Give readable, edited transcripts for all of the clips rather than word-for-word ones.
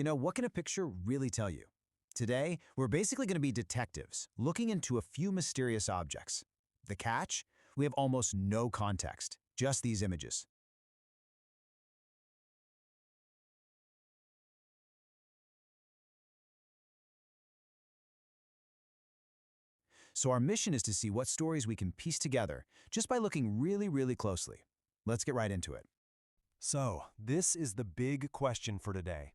What can a picture really tell you? Today, we're basically going to be detectives, looking into a few mysterious objects. The catch? We have almost no context, just these images. So our mission is to see what stories we can piece together just by looking really closely. Let's get right into it. So, this is the big question for today.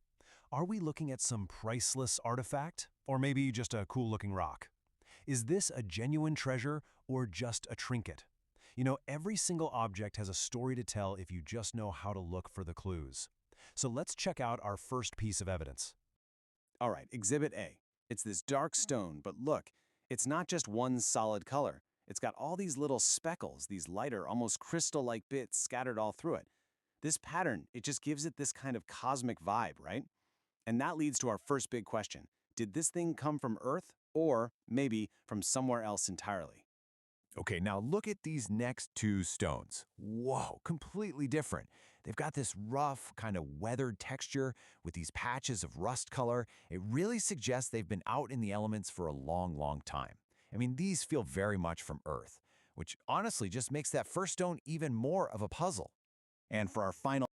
Are we looking at some priceless artifact, or maybe just a cool-looking rock? Is this a genuine treasure or just a trinket? Every single object has a story to tell if you just know how to look for the clues. So let's check out our first piece of evidence. All right, Exhibit A. It's this dark stone, but look, it's not just one solid color. It's got all these little speckles, these lighter, almost crystal-like bits scattered all through it. This pattern, it just gives it this kind of cosmic vibe, right? And that leads to our first big question. Did this thing come from Earth, or maybe from somewhere else entirely? Okay, now look at these next two stones. Whoa, completely different. They've got this rough, kind of weathered texture with these patches of rust color. It really suggests they've been out in the elements for a long time. I mean, these feel very much from Earth, which honestly just makes that first stone even more of a puzzle. And for our final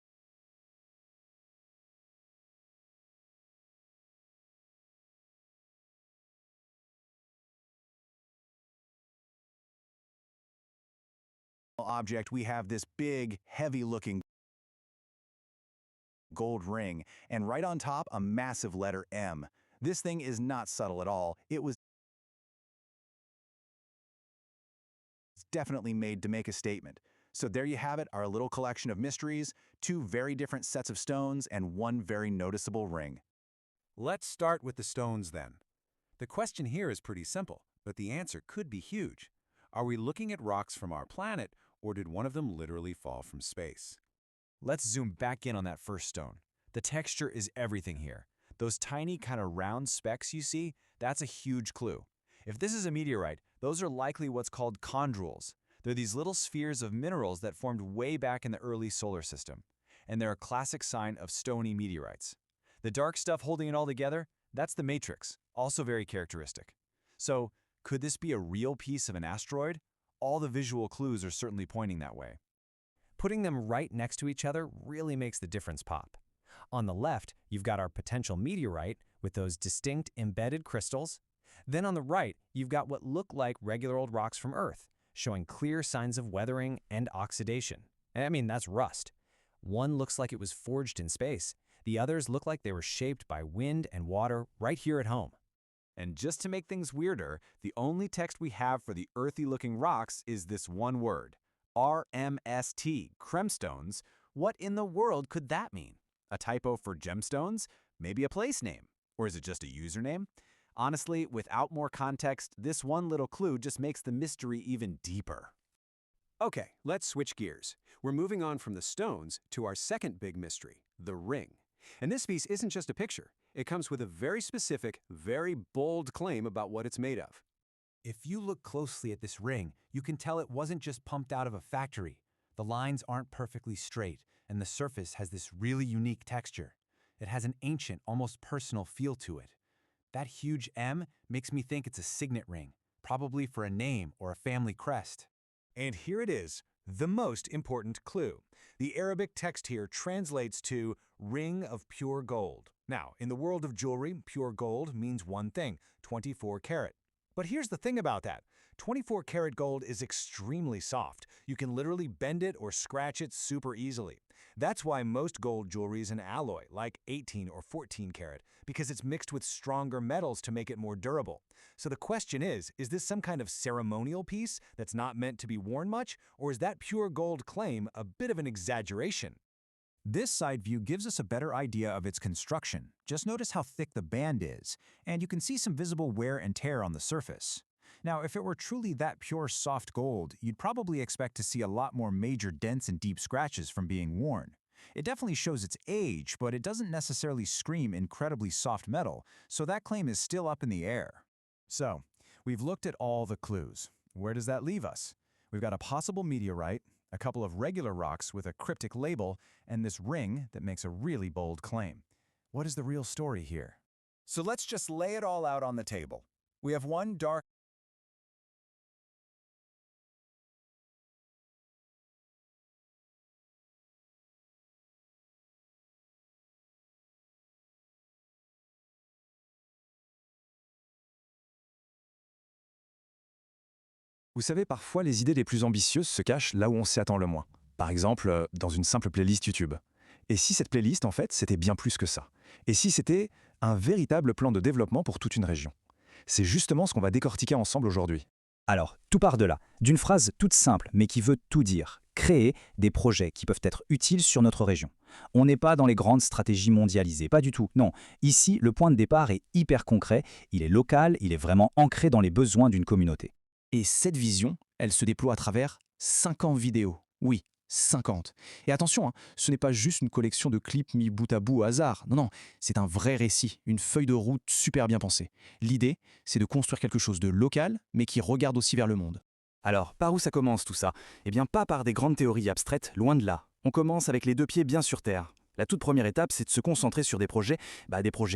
object, we have this big, heavy-looking gold ring, and right on top, a massive letter M. This thing is not subtle at all. It was definitely made to make a statement. So there you have it, our little collection of mysteries, two very different sets of stones, and one very noticeable ring. Let's start with the stones then. The question here is pretty simple, but the answer could be huge. Are we looking at rocks from our planet, or did one of them literally fall from space? Let's zoom back in on that first stone. The texture is everything here. Those tiny kind of round specks you see, that's a huge clue. If this is a meteorite, those are likely what's called chondrules. They're these little spheres of minerals that formed way back in the early solar system. And they're a classic sign of stony meteorites. The dark stuff holding it all together, that's the matrix, also very characteristic. So, could this be a real piece of an asteroid? All the visual clues are certainly pointing that way. Putting them right next to each other really makes the difference pop. On the left, you've got our potential meteorite with those distinct embedded crystals. Then on the right, you've got what look like regular old rocks from Earth, showing clear signs of weathering and oxidation. I mean, that's rust. One looks like it was forged in space. The others look like they were shaped by wind and water right here at home. And just to make things weirder, the only text we have for the earthy-looking rocks is this one word. RMST, cremstones. What in the world could that mean? A typo for gemstones? Maybe a place name? Or is it just a username? Honestly, without more context, this one little clue just makes the mystery even deeper. Okay, let's switch gears. We're moving on from the stones to our second big mystery, the ring. And this piece isn't just a picture. It comes with a very specific, very bold claim about what it's made of. If you look closely at this ring, you can tell it wasn't just pumped out of a factory. The lines aren't perfectly straight, and the surface has this really unique texture. It has an ancient, almost personal feel to it. That huge M makes me think it's a signet ring, probably for a name or a family crest. And here it is, the most important clue. The Arabic text here translates to ring of pure gold. Now, in the world of jewelry, pure gold means one thing, 24 karat. But here's the thing about that. 24 karat gold is extremely soft. You can literally bend it or scratch it super easily. That's why most gold jewelry is an alloy, like 18 or 14 karat, because it's mixed with stronger metals to make it more durable. So the question is this some kind of ceremonial piece that's not meant to be worn much, or is that pure gold claim a bit of an exaggeration? This side view gives us a better idea of its construction. Just notice how thick the band is, and you can see some visible wear and tear on the surface. Now, if it were truly that pure soft gold, you'd probably expect to see a lot more major dents and deep scratches from being worn. It definitely shows its age, but it doesn't necessarily scream incredibly soft metal, so that claim is still up in the air. So, we've looked at all the clues. Where does that leave us? We've got a possible meteorite, a couple of regular rocks with a cryptic label, and this ring that makes a really bold claim. What is the real story here? So let's just lay it all out on the table. We have one dark. Vous savez, parfois les idées les plus ambitieuses se cachent là où on s'y attend le moins. Par exemple, dans une simple playlist YouTube. Et si cette playlist, en fait, c'était bien plus que ça? Et si c'était un véritable plan de développement pour toute une région? C'est justement ce qu'on va décortiquer ensemble aujourd'hui. Alors, tout part de là, d'une phrase toute simple mais qui veut tout dire. Créer des projets qui peuvent être utiles sur notre région. On n'est pas dans les grandes stratégies mondialisées, pas du tout. Non, ici, le point de départ est hyper concret, il est local, il est vraiment ancré dans les besoins d'une communauté. Et cette vision, elle se déploie à travers 50 vidéos. Oui, 50. Et attention, ce n'est pas juste une collection de clips mis bout à bout au hasard. Non, non, c'est un vrai récit, une feuille de route super bien pensée. L'idée, c'est de construire quelque chose de local, mais qui regarde aussi vers le monde. Alors, par où ça commence tout ça? Eh bien, pas par des grandes théories abstraites, loin de là. On commence avec les deux pieds bien sur terre. La toute première étape, c'est de se concentrer sur des projets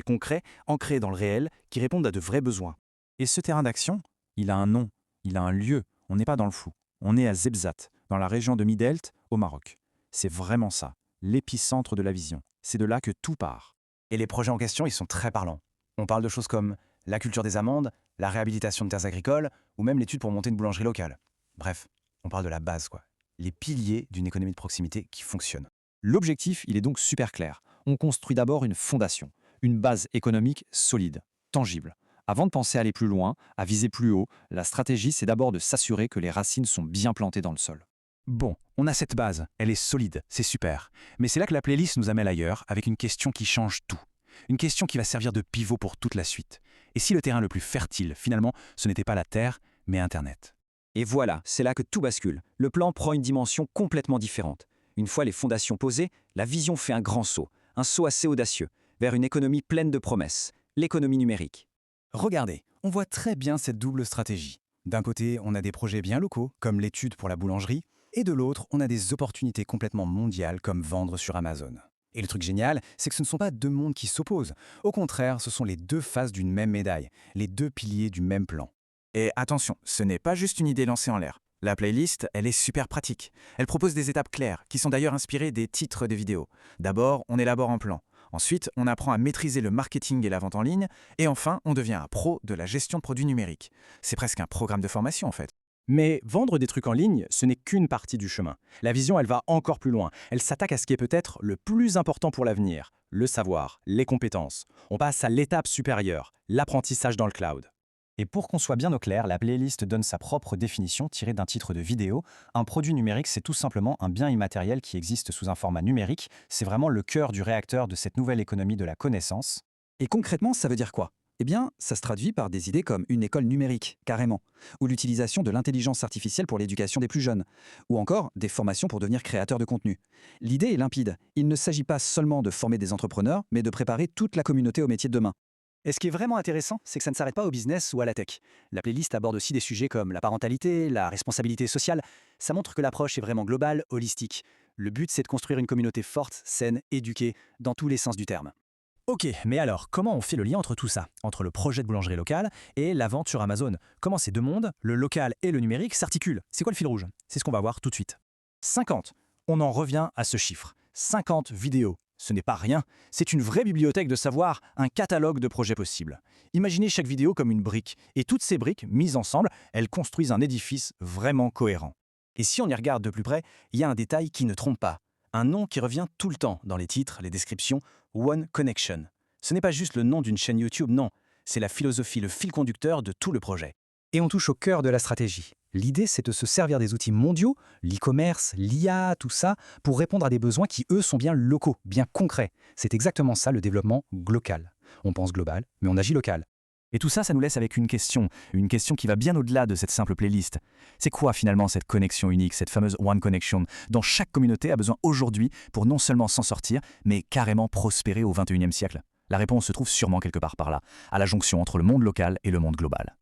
concrets, ancrés dans le réel, qui répondent à de vrais besoins. Et ce terrain d'action, il a un nom, il a un lieu, on n'est pas dans le flou. On est à Zebzat, dans la région de Midelt, au Maroc. C'est vraiment ça, l'épicentre de la vision. C'est de là que tout part. Et les projets en question, ils sont très parlants. On parle de choses comme la culture des amandes, la réhabilitation de terres agricoles, ou même l'étude pour monter une boulangerie locale. Bref, on parle de la base, quoi. Les piliers d'une économie de proximité qui fonctionne. L'objectif, il est donc super clair. On construit d'abord une fondation, une base économique solide, tangible. Avant de penser à aller plus loin, à viser plus haut, la stratégie, c'est d'abord de s'assurer que les racines sont bien plantées dans le sol. Bon, on a cette base, elle est solide, c'est super. Mais c'est là que la playlist nous amène ailleurs, avec une question qui change tout. Une question qui va servir de pivot pour toute la suite. Et si le terrain le plus fertile, finalement, ce n'était pas la Terre, mais Internet? Et voilà, c'est là que tout bascule. Le plan prend une dimension complètement différente. Une fois les fondations posées, la vision fait un grand saut assez audacieux, vers une économie pleine de promesses, l'économie numérique. Regardez, on voit très bien cette double stratégie. D'un côté, on a des projets bien locaux, comme l'étude pour la boulangerie, et de l'autre, on a des opportunités complètement mondiales, comme vendre sur Amazon. Et le truc génial, c'est que ce ne sont pas deux mondes qui s'opposent. Au contraire, ce sont les deux faces d'une même médaille, les deux piliers du même plan. Et attention, ce n'est pas juste une idée lancée en l'air. La playlist, elle est super pratique. Elle propose des étapes claires, qui sont d'ailleurs inspirées des titres des vidéos. D'abord, on élabore un plan. Ensuite, on apprend à maîtriser le marketing et la vente en ligne. Et enfin, on devient un pro de la gestion de produits numériques. C'est presque un programme de formation en fait. Mais vendre des trucs en ligne, ce n'est qu'une partie du chemin. La vision, elle va encore plus loin. Elle s'attaque à ce qui est peut-être le plus important pour l'avenir, le savoir, les compétences. On passe à l'étape supérieure, l'apprentissage dans le cloud. Et pour qu'on soit bien au clair, la playlist donne sa propre définition tirée d'un titre de vidéo. Un produit numérique, c'est tout simplement un bien immatériel qui existe sous un format numérique. C'est vraiment le cœur du réacteur de cette nouvelle économie de la connaissance. Et concrètement, ça veut dire quoi? Eh bien, ça se traduit par des idées comme une école numérique, carrément, ou l'utilisation de l'intelligence artificielle pour l'éducation des plus jeunes, ou encore des formations pour devenir créateur de contenu. L'idée est limpide. Il ne s'agit pas seulement de former des entrepreneurs, mais de préparer toute la communauté au métier de demain. Et ce qui est vraiment intéressant, c'est que ça ne s'arrête pas au business ou à la tech. La playlist aborde aussi des sujets comme la parentalité, la responsabilité sociale. Ça montre que l'approche est vraiment globale, holistique. Le but, c'est de construire une communauté forte, saine, éduquée, dans tous les sens du terme. Ok, mais alors, comment on fait le lien entre tout ça? Entre le projet de boulangerie locale et la vente sur Amazon? Comment ces deux mondes, le local et le numérique, s'articulent? C'est quoi le fil rouge? C'est ce qu'on va voir tout de suite. 50. On en revient à ce chiffre. 50 vidéos. Ce n'est pas rien, c'est une vraie bibliothèque de savoir, un catalogue de projets possibles. Imaginez chaque vidéo comme une brique, et toutes ces briques, mises ensemble, elles construisent un édifice vraiment cohérent. Et si on y regarde de plus près, il y a un détail qui ne trompe pas. Un nom qui revient tout le temps dans les titres, les descriptions, One Connection. Ce n'est pas juste le nom d'une chaîne YouTube, non. C'est la philosophie, le fil conducteur de tout le projet. Et on touche au cœur de la stratégie. L'idée, c'est de se servir des outils mondiaux, l'e-commerce, l'IA, tout ça, pour répondre à des besoins qui, eux, sont bien locaux, bien concrets. C'est exactement ça, le développement local. On pense global, mais on agit local. Et tout ça, ça nous laisse avec une question qui va bien au-delà de cette simple playlist. C'est quoi finalement cette connexion unique, cette fameuse One Connection, dont chaque communauté a besoin aujourd'hui pour non seulement s'en sortir, mais carrément prospérer au XXIe siècle? La réponse se trouve sûrement quelque part par là, à la jonction entre le monde local et le monde global.